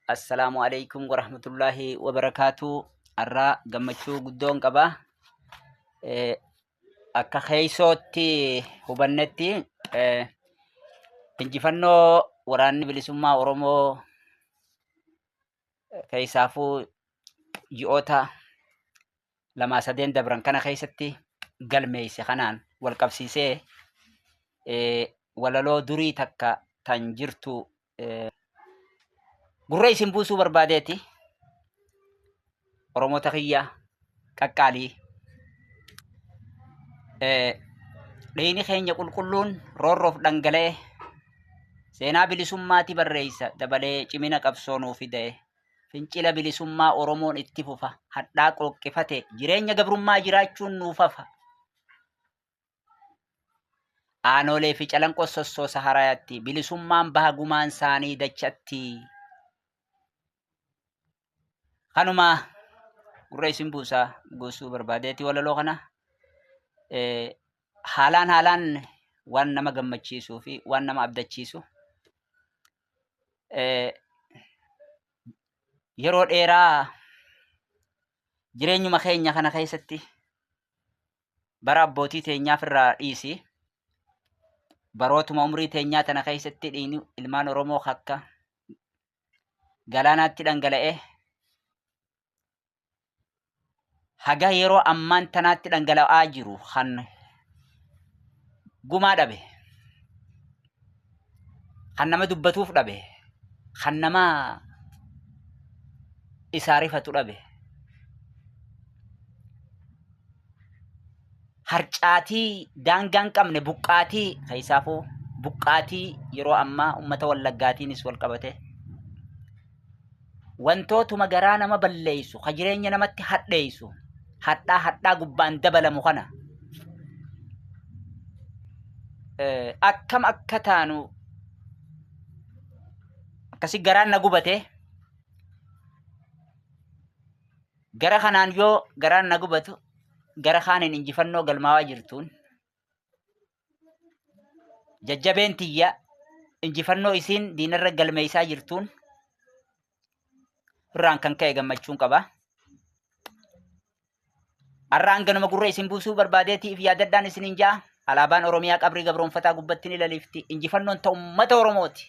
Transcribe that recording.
Assalamualaikum warahmatullahi wabarakatuh. Arra gammachuu guddoon qaba. Akka keessootti hubannetti injifannoo waraanni bilisummaa Oromoo keessaafuu ji'oota 2-3 dabran kana keessatti galmeesse kanaan wal qabsiisee walaloo durii takka tan jirtu gurra isin buusuu barbaadeeti. Oromoota kiyya qaqqaalii dhiigni keenya qulqulluun roorroof dhangala'e seenaa bilisummaati barreessa dabalee cimina qabsoo nuu fide fincila bilisummaa Oromoon itti fufa hadhaa qoqqifate jireenya gabrummaa jiraachuun nuuf hafa. Aanolee fi calanqoo sossoosa harayaatti bilisummaan baha gumaan isaanii dachatti. Kanuma gurra isin buusuu barbaadeeti walaloo kana haalaan waan nama gammachiisuu fi waan nama abdachiisu yeroo dheeraa jireenyuma keenya kana keessatti bara abbootii teenyaaf irraa dhiisi barootuma umrii teenyaa tana keessatti dhiigni ilmaan Oromoo akka galaanaatti dhangala'e haga yeroo ammaan tanaatti dhangala'aa jiru kan gumaa dhabe, kan nama dubbatuuf dhabe, kan nama isaa rifatu dhabe, harcaatii daangaan qabne buqqaatii keessaafuu buqqaatii yeroo ammaa uummata Wallaggaatiinis wal qabate wantootuma garaa nama balleessu ka jireenya namatti hadheessu hadhaa gubbaan dabalamu kana akkam akka taanu akkasi garaan na gubate gara kanaan yoo garaan na gubatu gara kaaniin injifannoo galmaawaa jirtuun jajjabeen tiyya injifannoo isiin diinarra galmeessaa jirtuun irraan kan ka'e gammachuun qaba. Arraan ganuma gurra isin buusuu barbaadeetiif yaadaddaan isinin jaa alaabaan Oromiyaa qabrii gabroonfataa gubbatti ni lalifti injifannoon ta'u uummata Oromooti.